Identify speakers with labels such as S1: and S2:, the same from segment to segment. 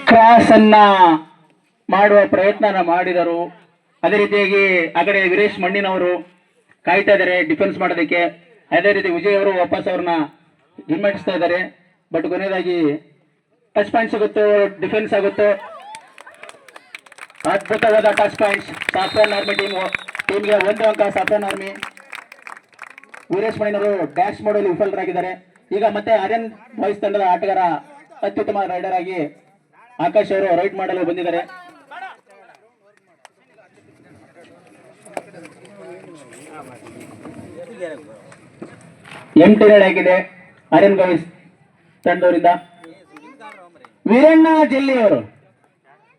S1: Cross ಅನ್ನ ಮಾಡುವ ಪ್ರಯತ್ನ ಮಾಡಿದರು. ಅದೇ ರೀತಿಯಾಗಿ ಆ ಕಡೆ ವೀರೇಶ್ ಮಣ್ಣಿನವರು ಕಾಯ್ತಾ ಇದ್ದಾರೆ ಡಿಫೆನ್ಸ್ ಮಾಡೋದಕ್ಕೆ. ಅದೇ ರೀತಿ ವಿಜಯ್ ಅವರು ವಾಪಸ್ ಅವ್ರನ್ನ ಹಿಮ್ಮೆಟ್ಟಿಸ್ತಾ ಇದ್ದಾರೆ. ಬಟ್ ಕೊನೆಯದಾಗಿ ಟಚ್ ಪಾಯಿಂಟ್ ಸಿಗುತ್ತೋ, ಡಿಫೆನ್ಸ್ ಆಗುತ್ತೋ. ಅದ್ಭುತವಾದ ಟಚ್ ಪಾಯಿಂಟ್ಸ್ ಸಾಫ್ರಾನ್ ಆರ್ಮಿ ಟೀಮ್ಗೆ 1 ಅಂಕ. ಸಾಫ್ರಾನ್ ಆರ್ಮಿ ವೀರೇಶ್ ಮಣಿನವರು ಡ್ಯಾಶ್ ಮಾಡಲು ವಿಫಲರಾಗಿದ್ದಾರೆ. ಈಗ ಮತ್ತೆ ಆರ್ಯನ್ ಬಾಯ್ಸ್ ತಂಡದ ಆಟಗಾರ ಅತ್ಯುತ್ತಮ ರೈಡರ್ ಆಗಿ ಆಕಾಶ್ ಅವರು ರೈಡ್ ಮಾಡಲು ಬಂದಿದ್ದಾರೆ. ಎಂಟನೇಡ್ ಆಗಿದೆ ಆರ್ಯನ್ ಬಾಯ್ಸ್ ತಂಡವರಿಂದ. ವೀರಣ್ಣ ಜಲ್ಲಿ ಅವರು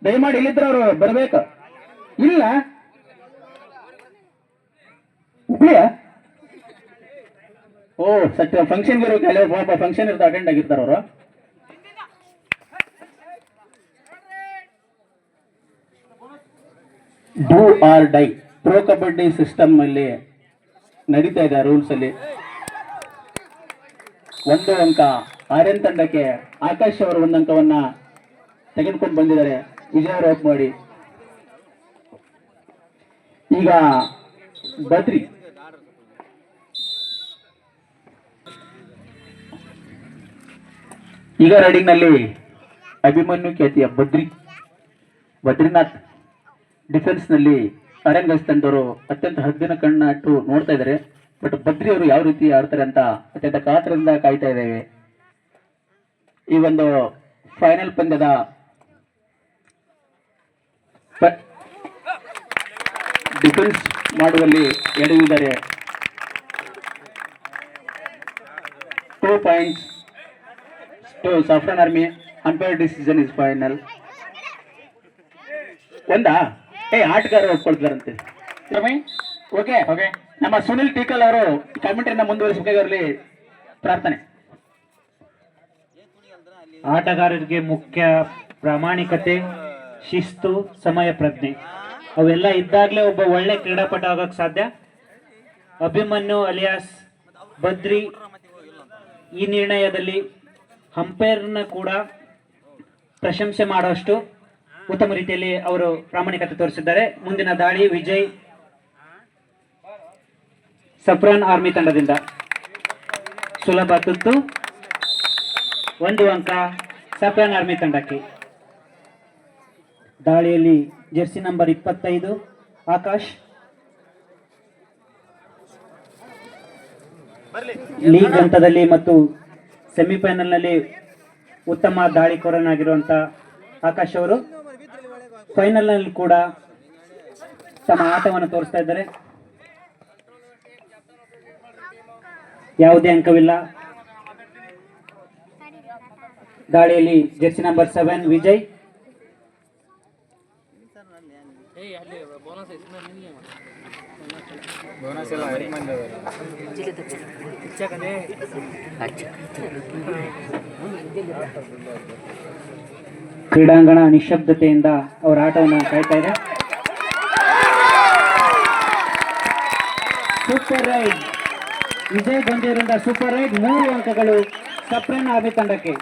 S1: ದಯಮಾಡಿ ಇಲ್ಲಿದ್ರ ಅವರು ಬರ್ಬೇಕು. ಇಲ್ಲ ಹುಬ್ಳಿಯ ಓ ಸತ್ಯ ಫಂಕ್ಷನ್ ಬರಬೇಕು. ಪಾಪ ಫಂಕ್ಷನ್ ಇರ್ತಾ ಅಟೆಂಡ್ ಆಗಿರ್ತಾರ ಅವರು. Do or dye pro kabaddi system ಅಲ್ಲಿ ನಡೀತಾ ಇದೆ. ರೂಲ್ಸ್ ಅಲ್ಲಿ 1 ಅಂಕ ಆರ್ಯನ್ ತಂಡಕ್ಕೆ. ಆಕಾಶ್ ಅವರು 1 ಅಂಕವನ್ನ ತೆಗೆದುಕೊಂಡು ಬಂದಿದ್ದಾರೆ. ವಿಜಯ್ ಅವರು ಔಟ್ ಮಾಡಿ. ಈಗ ಬದ್ರಿ ಈಗ ರೈಡಿಂಗ್ ನಲ್ಲಿ ಅಭಿಮನ್ಯು ಖ್ಯಾತಿಯ ಬದ್ರಿನಾಥ್ ಡಿಫೆನ್ಸ್ ನಲ್ಲಿ ಆರ್ಯನ್ ಬಾಯ್ಸ್ ತಂಡವರು ಅತ್ಯಂತ ಹದ್ದಿನ ಕಣ್ಣಾಟು ನೋಡ್ತಾ ಇದ್ದಾರೆ. ಬಟ್ ಬದ್ರಿ ಅವರು ಯಾವ ರೀತಿ ಆಡ್ತಾರೆ ಅಂತ ಅತ್ಯಂತ ಕಾತರದಿಂದ ಕಾಯ್ತಾ ಇದ್ದೇವೆ. ಈ ಒಂದು ಫೈನಲ್ ಪಂದ್ಯದ ಡಿಫೆನ್ಸ್ ಮಾಡುವಲ್ಲಿ ಎಡವಿದ್ದಾರೆ. 2 points to saffron army. Umpire decision is final. ಒಂದಾ ಆಟಗಾರ ಒಪ್ಕೊಳ್ತಾರಂತೆ. Okay okay. ನಮ್ಮ ಸುನಿಲ್ ಟೀಕಲ್ ಅವರು ಕಾಮೆಂಟ್ರಿನ ಮುಂದುವರಿಸಬೇಕಾಗಿ ಪ್ರಾರ್ಥನೆ.
S2: ಆಟಗಾರರಿಗೆ ಮುಖ್ಯ ಪ್ರಾಮಾಣಿಕತೆ, ಶಿಸ್ತು, ಸಮಯ ಪ್ರಜ್ಞೆ ಅವೆಲ್ಲ ಇದ್ದಾಗಲೇ ಒಬ್ಬ ಒಳ್ಳೆ ಕ್ರೀಡಾಪಟ ಆಗೋಕ್ಕೆ ಸಾಧ್ಯ. ಅಭಿಮನ್ಯು ಅಲಿಯಾಸ್ ಬದ್ರಿ ಈ ನಿರ್ಣಯದಲ್ಲಿ ಅಂಪೈರ್ನ ಕೂಡ ಪ್ರಶಂಸೆ ಮಾಡುವಷ್ಟು ಉತ್ತಮ ರೀತಿಯಲ್ಲಿ ಅವರು ಪ್ರಾಮಾಣಿಕತೆ ತೋರಿಸಿದ್ದಾರೆ. ಮುಂದಿನ ದಾಳಿ ವಿಜಯ್ ಸಫ್ರಾನ್ ಆರ್ಮಿ ತಂಡದಿಂದ. ಸುಲಭ ತುತ್ತು 1 ಅಂಕ ಸಫ್ರಾನ್ ಆರ್ಮಿ ತಂಡಕ್ಕೆ. ದಾಳಿಯಲ್ಲಿ ಜೆರ್ಸಿ ನಂಬರ್ 25 ಆಕಾಶ್. ಲೀಗ್ ಹಂತದಲ್ಲಿ ಮತ್ತು ಸೆಮಿಫೈನಲ್ನಲ್ಲಿ ಉತ್ತಮ ದಾಳಿಕೋರನಾಗಿರುವಂಥ ಆಕಾಶ್ ಅವರು ಫೈನಲ್ನಲ್ಲಿ ಕೂಡ ತಮ್ಮ ಆಟವನ್ನು ತೋರಿಸ್ತಾ ಇದ್ದಾರೆ. ಯಾವುದೇ ಅಂಕವಿಲ್ಲ. ದಾಳಿಯಲ್ಲಿ ಜೆರ್ಸಿ ನಂಬರ್ 7 ವಿಜಯ್. ಕ್ರೀಡಾಂಗಣ ನಿಶ್ಶಬ್ದತೆಯಿಂದ ಅವರ ಆಟವನ್ನು ಕಾಯ್ತಾ ಇದೆ. ಸೂಪರ್ ರೈಡ್ ವಿಜಯ್ ಬಂದಿರೋದ್ರಿಂದ ಸೂಪರ್ ರೈಡ್ 3 ಅಂಕಗಳು ಸಫ್ರಾನ್ ಆರ್ಮಿ ತಂಡಕ್ಕೆ.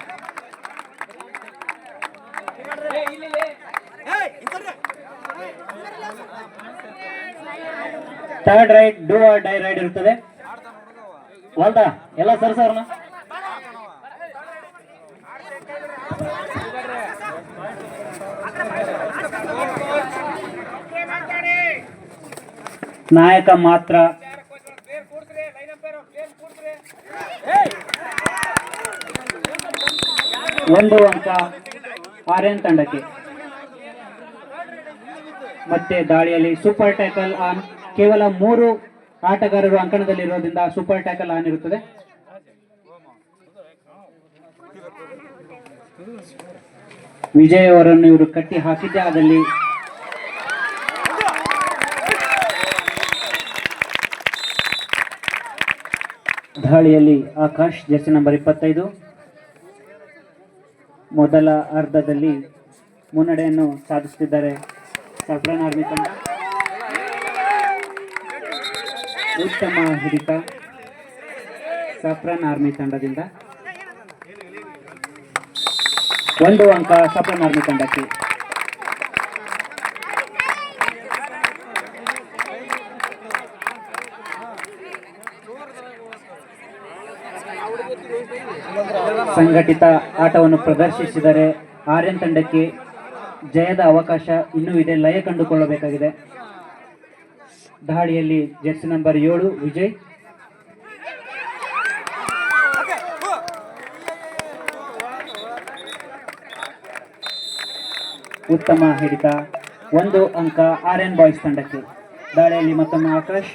S2: Third raid do or die raid ಇರುತ್ತದೆ. ವಾಲ್ದ ಎಲ್ಲ ಸರ್ಸರ್ನ ನಾಯಕ ಮಾತ್ರ. ಒಂದು ಅಂಕ ಆರ್ಯನ್ ತಂಡಕ್ಕೆ. ಮತ್ತೆ ದಾಳಿಯಲ್ಲಿ ಸೂಪರ್ ಟ್ಯಾಕಲ್ ಆನ್. ಕೇವಲ 3 ಆಟಗಾರರು ಅಂಕಣದಲ್ಲಿರೋದ್ರಿಂದ ಸೂಪರ್ ಟ್ಯಾಕಲ್ ಆನ್ ಇರುತ್ತದೆ. ವಿಜಯ್ ಅವರನ್ನು ಇವರು ಕಟ್ಟಿ ಹಾಕಿದ್ದೆ ಆದಲ್ಲಿ ದಾಳಿಯಲ್ಲಿ ಆಕಾಶ್ ಜೆರ್ಸಿ ನಂಬರ್ 25 ಮೊದಲ ಅರ್ಧದಲ್ಲಿ ಮುನ್ನಡೆಯನ್ನು ಸಾಧಿಸುತ್ತಿದ್ದಾರೆ. ಸಫ್ರಾನ್ ಆರ್ಮಿ ತಂಡ ಉತ್ತಮ ಹಿಡಿತ ಸಫ್ರಾನ್ ಆರ್ಮಿ ತಂಡದಿಂದ. 1 ಅಂಕ ಸಪ್ರನ್ ಆರ್ಮಿ ತಂಡಕ್ಕೆ. ಸಂಘಟಿತ ಆಟವನ್ನು ಪ್ರದರ್ಶಿಸಿದರೆ ಆರ್ಯನ್ ತಂಡಕ್ಕೆ ಜಯದ ಅವಕಾಶ ಇನ್ನೂ ಇದೆ, ಲಯ ಕಂಡುಕೊಳ್ಳಬೇಕಾಗಿದೆ. ದಾಳಿಯಲ್ಲಿ ಜೆರ್ಸಿ ನಂಬರ್ 7 ವಿಜಯ್. ಉತ್ತಮ ಹಿಡಿತ, 1 ಅಂಕ ಆರ್ಯನ್ ಬಾಯ್ಸ್ ತಂಡಕ್ಕೆ. ದಾಳಿಯಲ್ಲಿ ಮತ್ತೊಮ್ಮೆ ಆಕಾಶ್.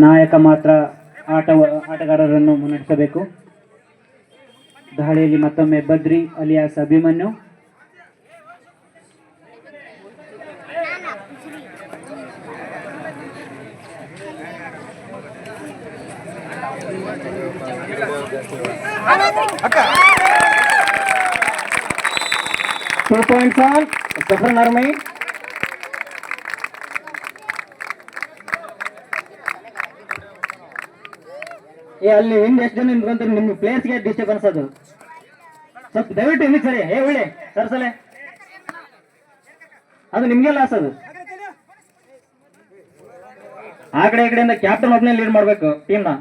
S2: ನಾಯಕ ಮಾತ್ರ ಆಟಗಾರರನ್ನು ಮುನ್ನಡೆಸಬೇಕು. ದಾಳಿಯಲ್ಲಿ ಮತ್ತೊಮ್ಮೆ Badri alias Abhimanyu.
S1: Two points on Saffron Army. ಅಲ್ಲಿ ಹಿಂದೆ ಎಷ್ಟು ಜನ ನಿಂತ್ಕೊಂತಾರೆ, ನಿಮ್ಮ ಪ್ಲೇಯರ್ಸ್ಗೆ ಡಿಸ್ಟರ್ಬೆನ್ಸ್ ಅದು. ಸ್ವಲ್ಪ ದಯವಿಟ್ಟು ಹಿಂದಕ್ಕೆ ಸರಿ. ಒಳ್ಳೆ ಸರ್ಸಲೆ, ಅದು ನಿಮ್ಗೆ ಲಾಸ್. ಅದು ಆ ಕಡೆ ಈ ಕಡೆಯಿಂದ ಕ್ಯಾಪ್ಟನ್ ಒಬ್ಬನೇ ಲೀಡ್ ಮಾಡಬೇಕು ಟೀಮ್ನ.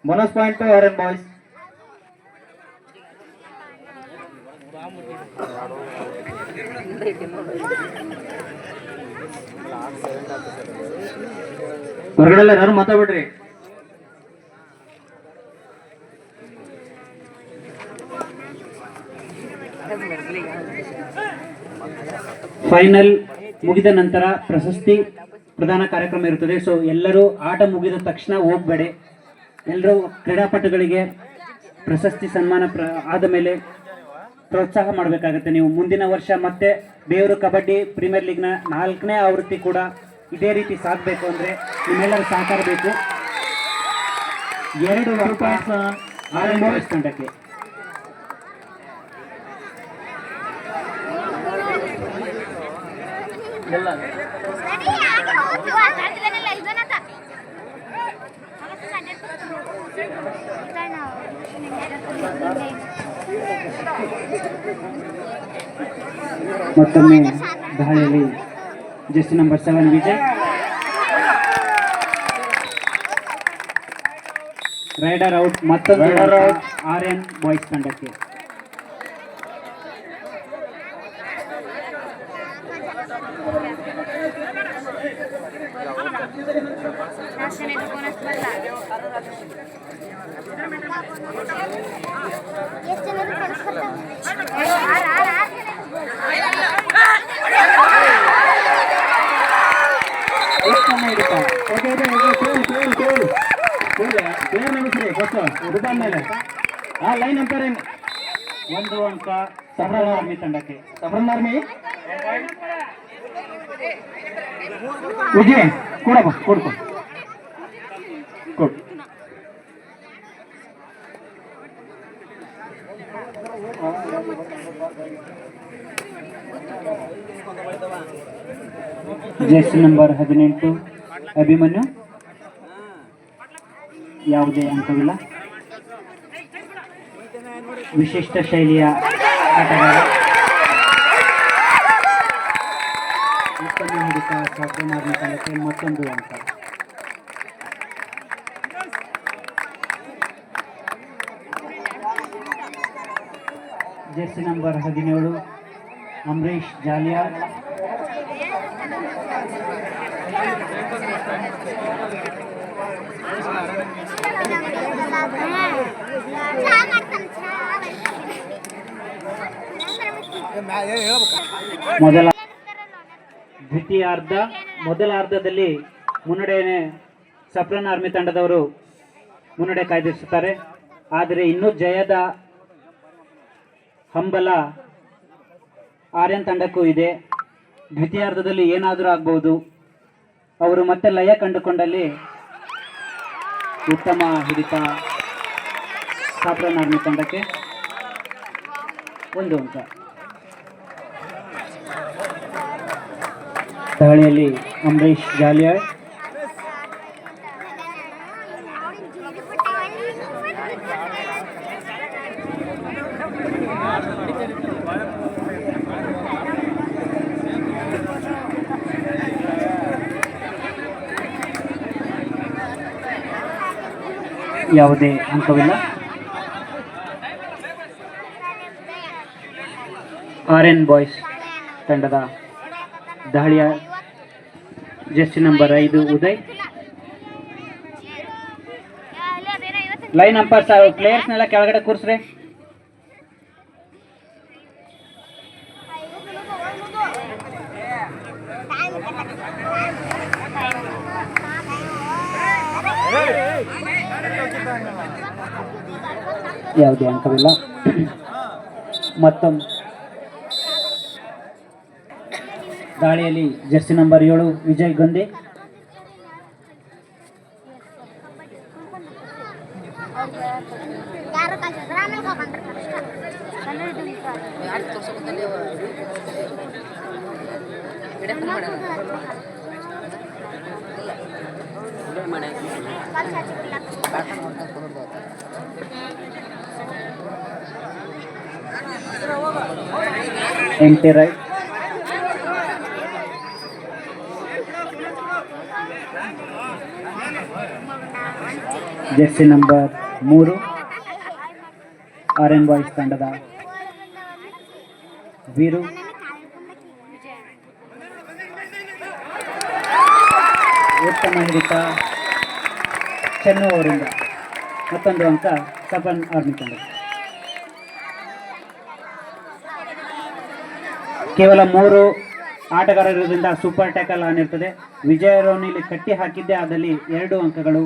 S1: Bonus point Aryan boys. ಹೊರಗಡೆ ಯಾರು ಮಾತಾಡ್ಬಿಡ್ರಿ.
S2: ಫೈನಲ್ ಮುಗಿದ ನಂತರ ಪ್ರಶಸ್ತಿ ಪ್ರದಾನ ಕಾರ್ಯಕ್ರಮ ಇರುತ್ತದೆ. ಸೊ ಎಲ್ಲರೂ ಆಟ ಮುಗಿದ ತಕ್ಷಣ ಹೋಗಬೇಡಿ. ಎಲ್ಲರೂ ಕ್ರೀಡಾಪಟುಗಳಿಗೆ ಪ್ರಶಸ್ತಿ ಸನ್ಮಾನ ಆದ ಮೇಲೆ ಪ್ರೋತ್ಸಾಹ ಮಾಡಬೇಕಾಗುತ್ತೆ. ನೀವು ಮುಂದಿನ ವರ್ಷ ಮತ್ತೆ ಬೇವರು ಕಬಡ್ಡಿ ಪ್ರೀಮಿಯರ್ ಲೀಗ್ನ 4ನೇ ಆವೃತ್ತಿ ಕೂಡ ಇದೇ ರೀತಿ ಸಾಗಬೇಕು ಅಂದರೆ ನಿಮ್ಮೆಲ್ಲರ ಸಹಕಾರ ಬೇಕು. 2 ಪಾಯಿಂಟ್ಸ್ ಆರ್ಯನ್ ಬಾಯ್ಸ್ ತಂಡಕ್ಕೆ. ಮತ್ತೊಮ್ಮೆ ದಾಳಿಯಲ್ಲಿ jersey number 7 Vijay. Rider out. ಮತ್ತೊಂದು ಆರ್ಯನ್ ಬಾಯ್ಸ್ ತಂಡಕ್ಕೆ.
S1: ಲೈನ್ ಅಂತಾರೆ.
S2: 1 ಅಂಕ ಸಫ್ರನ್ ಆರ್ಮಿ ತಂಡಕ್ಕೆ.
S1: ಸಫ್ರನ್ ಆರ್ಮಿ ವಿಜಯ್ ಕೊಡಪ್ಪ, ಕೊಡ್ಕೊ ಕೊಡು.
S2: Jersey number 18 Abhimanyu. ಯಾವುದೇ ಅಂಕವಿಲ್ಲ. ವಿಶಿಷ್ಟ ಶೈಲಿಯ ಆಟಗಾರ. ಉತ್ತಮ ಹಿಡಿತ ಸಫ್ರನ್ ಆರ್ಮಿ ತಂಡಕ್ಕೆ. ಮತ್ತೊಂದು ಅಂಕ. Jersey number 17 Amarish Jaliya. ಮೊದಲ ಅರ್ಧದಲ್ಲಿ ಮುನ್ನಡೆಯೇ ಸಫ್ರನ್ ಆರ್ಮಿ ತಂಡದವರು ಮುನ್ನಡೆ ಕಾಯ್ದಿರಿಸುತ್ತಾರೆ. ಆದರೆ ಇನ್ನೂ ಜಯದ ಹಂಬಲ ಆರ್ಯನ್ ತಂಡಕ್ಕೂ ಇದೆ. ದ್ವಿತೀಯಾರ್ಧದಲ್ಲಿ ಏನಾದರೂ ಆಗ್ಬಹುದು. ಅವರು ಮತ್ತೆ ಲಯ ಕಂಡುಕೊಂಡಲ್ಲಿ ಉತ್ತಮ ಹಿಡಿತ ಸಾಫ್ರಾನ್ ಆರ್ಮಿ ತಂಡಕ್ಕೆ 1 ಅಂಕ. ದಾಳಿಯಲ್ಲಿ ಅಂಬರೀಶ್ ಜಾಲಿಯಾಳ್, ಯಾವುದೇ ಅಂಕವಿಲ್ಲ. RN ಬಾಯ್ಸ್ ತಂಡದ ದಾಳಿಯ jersey number 5 Uday. Line umpires ಪ್ಲೇಯರ್ಸ್ನೆಲ್ಲ ಕೆಳಗಡೆ ಕೂರಿಸ್ರಿ. ಯಾವುದೇ ಅಂಕವಿಲ್ಲ. ಮತ್ತೊಂದು ದಾಳಿಯಲ್ಲಿ jersey number 7 Vijay Gonde. MT right. Jersey number 3 RN boys ತಂಡದ ವೀರು. ಉತ್ತಮ ಹಿಡಿತ ಚೆನ್ನು ಅವರಿಂದ. ಮತ್ತೊಂದು ಅಂಕ ಸಾಫ್ರಾನ್ ಆರ್ಮಿ ತಂಡ. ಕೇವಲ 3 ಆಟಗಾರರಿಂದ ಸೂಪರ್ ಟ್ಯಾಕಲ್ ಆನ್ ಇರ್ತದೆ. ವಿಜಯರವನಿಲ್ಲಿ ಕಟ್ಟಿ ಹಾಕಿದ್ದೆ ಆದಲ್ಲಿ 2 ಅಂಕಗಳು.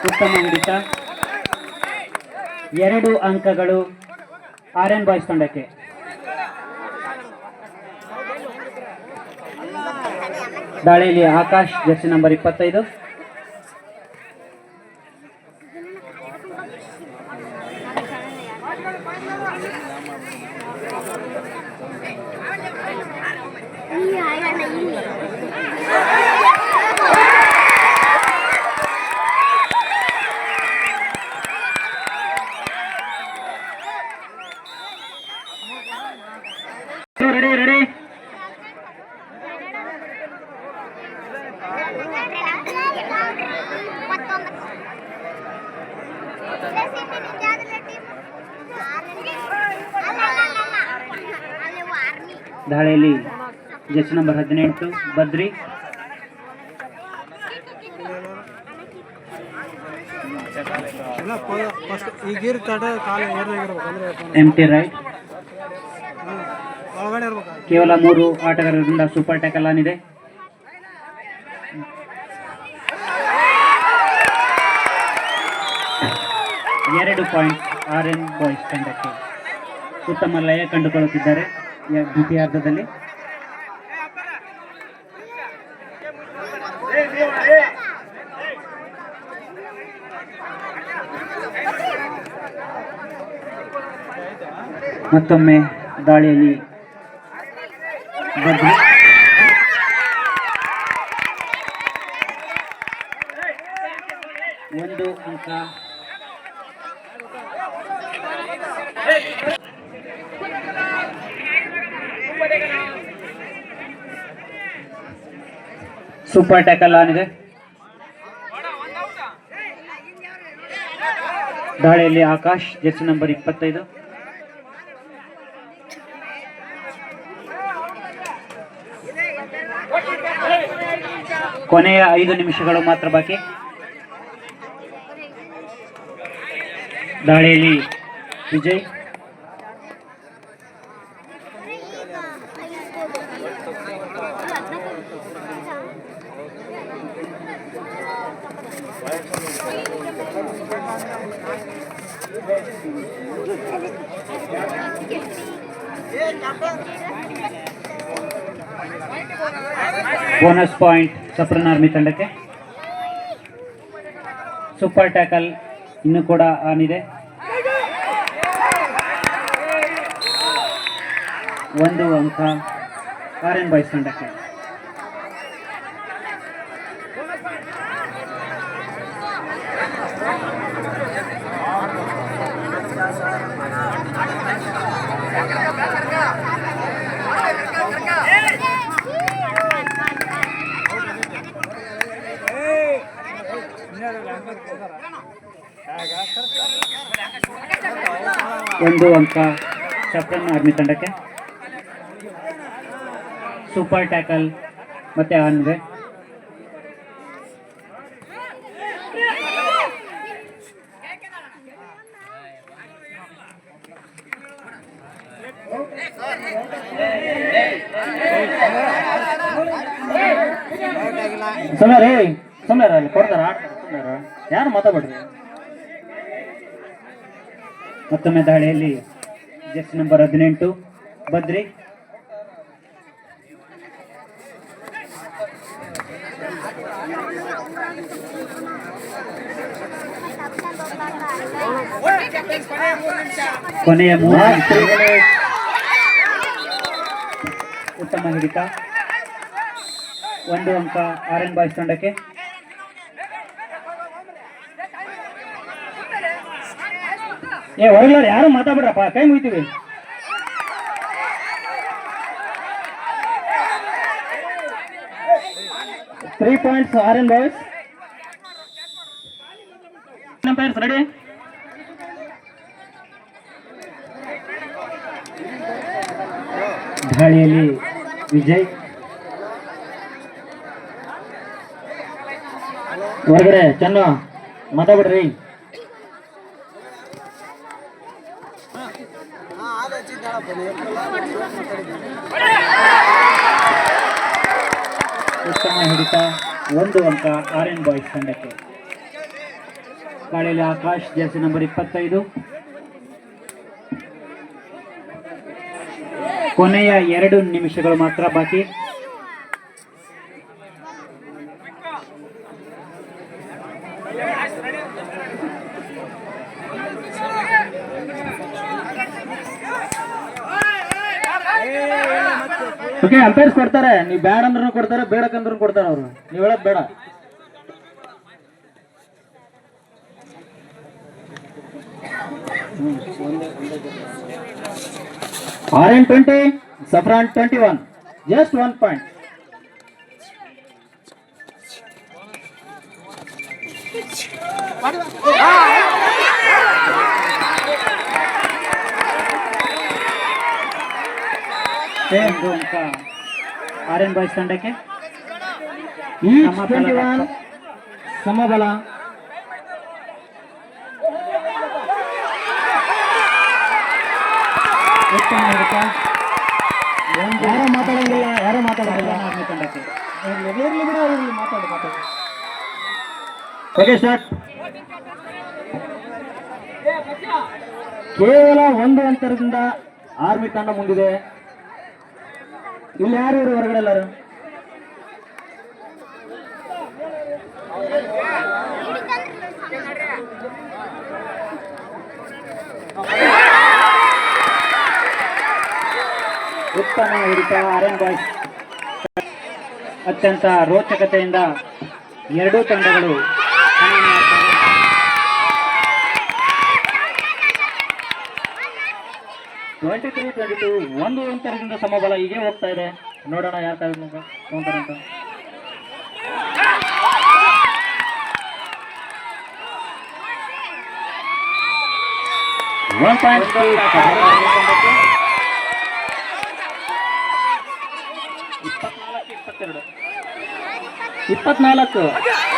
S2: ಉತ್ತಮ ಹಿಡಿತ 2 ಅಂಕಗಳು RN ಬಾಯ್ಸ್ ತಂಡಕ್ಕೆ. ದಾಳಿಯಲ್ಲಿ ಆಕಾಶ್ ಜೆರ್ಸಿ ನಂಬರ್ 25. ರೆಡಿ. ದಾಳಿಯಲ್ಲಿ jersey number 18 Badri. MT right. ಕೇವಲ 3 ಆಟಗಾರರಿಂದ ಸೂಪರ್ ಟ್ಯಾಕಲ್ ಆನ್ ಇದೆ. ಎರಡು ಪಾಯಿಂಟ್ RN ಬಾಯ್ಸ್ ತಂಡಕ್ಕೆ. ಉತ್ತಮ ಲಯ ಕಂಡುಕೊಳ್ಳುತ್ತಿದ್ದಾರೆ ದ್ವಿತೀಯಾರ್ಧದಲ್ಲಿ. ಮತ್ತೊಮ್ಮೆ ದಾಳಿಯಲ್ಲಿ ಬದ್ರಿ. ಒಂದು ಅಂಕ. ಸೂಪರ್ ಟ್ಯಾಕಲ್ ಆನ್ ಇದೆ. ದಾಳಿಯಲ್ಲಿ ಆಕಾಶ್ ಜೆರ್ಸಿ ನಂಬರ್ 25. ಕೊನೆಯ 5 ನಿಮಿಷಗಳು ಮಾತ್ರ ಬಾಕಿ. ದಾಳಿಯಲ್ಲಿ ವಿಜಯ್. ಬೋನಸ್ ಪಾಯಿಂಟ್ ಸಪ್ರನ್ ಆರ್ಮಿ ತಂಡಕ್ಕೆ. ಸೂಪರ್ ಟ್ಯಾಕಲ್ ಇನ್ನೂ ಕೂಡ ಆನ್ ಇದೆ. 1 ಅಂಕ ಆರ್ಎನ್ ಬಾಯ್ಸ್ ತಂಡಕ್ಕೆ. ಒಂದು ಅಂಕ ಸಪ್ರನ್ ಆರ್ಮಿ ತಂಡಕ್ಕೆ. ಸೂಪರ್ ಟ್ಯಾಕಲ್ ಮತ್ತೆ ಆನ್ಗೆ.
S1: ಸಮಯ ಸಮಯ ಅಲ್ಲಿ ಕೊಡ್ತಾರ ಯಾರು ಮಾತಾಡ್ಬೇಡ್ರಿ.
S2: ಮತ್ತೊಮ್ಮೆ ದಾಳಿಯಲ್ಲಿ ಜೆರ್ಸಿ ನಂಬರ್ 18 ಬದ್ರಿ. ಕೊನೆಯ 3 ಉತ್ತಮ ಹಿಡಿತ. 1 ಅಂಕ ಆರ್ಎನ್ ಬಾಯ್ಸ್ ತಂಡಕ್ಕೆ.
S1: ಹೊರಗಡೆ ಯಾರು ಮಾತಾಡ್ಬಿಡ್ರಪ್ಪ, ಕೈ ಮುಗಿತೀವಿ. Three points RN boys. Ready.
S2: ದಾಳಿಯಲ್ಲಿ ವಿಜಯ್.
S1: ಹೊರಗಡೆ ಚೆನ್ನ ಮಾತಾಡ್ಬಿಡ್ರಿ.
S2: ಉತ್ತಮ ಹಿಡಿತ. 1 ಅಂಕ ಆರ್ಎನ್ ಬಾಯ್ಸ್ ತಂಡಕ್ಕೆ. ದಾಳಿಯಲ್ಲಿ ಆಕಾಶ್ ಜೆರ್ಸಿ ನಂಬರ್ 25. ಕೊನೆಯ 2 ನಿಮಿಷಗಳು ಮಾತ್ರ ಬಾಕಿ.
S1: ಓಕೆ, ಅಂಪೈರ್ಸ್ ಕೊಡ್ತಾರೆ. ನೀವು ಬ್ಯಾಡ್ ಅಂದ್ರೂ ಕೊಡ್ತಾರೆ, ಬೇಡಕ್ಕಂದ್ರೂ ಕೊಡ್ತಾರೆ. ಅವರು ನೀವು ಹೇಳೋದು ಬೇಡ. RN 20, Safran 21. Just 1 point.
S2: ಒಂದು ಅಂಕ ಆರ್ಎನ್ ಬಾಯ್ಸ್ ತಂಡಕ್ಕೆ.
S1: ಈಚ್ 21 ಸಮಬಲ.
S2: ಉತ್ತಮ ಹಿಡಿತ.
S1: ಯಾರೋ ಮಾತಾಡಂಗಿಲ್ಲ, ಯಾರೋ ಮಾತಾಡೋದಿಲ್ಲ.
S2: ಆರ್ಮಿ ತಂಡಕ್ಕೆ.
S1: ಇರ್ಲಿ ಬಿಡ, ಇರ್ಲಿ, ಮಾತಾಡಿ. Okay, start. ಕೇವಲ 1 ಅಂತರದಿಂದ ಆರ್ಮಿ ತಂಡ ಮುಂದಿದೆ. ಇಲ್ಲಿ ಯಾರು ಇವರು ಹೊರಗಡೆ ಎಲ್ಲರೂ?
S2: ಉತ್ತಮ ಹಿಡಿತ ಆರ್ಎನ್ ಬಾಯ್ಸ್. ಅತ್ಯಂತ ರೋಚಕತೆಯಿಂದ 2 ತಂಡಗಳು
S1: 23-22 1 ಅಂತರದಿಂದ ಸಮಬಲ ಹೀಗೆ ಹೋಗ್ತಾ ಇದೆ. ನೋಡೋಣ ಯಾರು ತಗೊಂತಾರಂತ. One point. 24.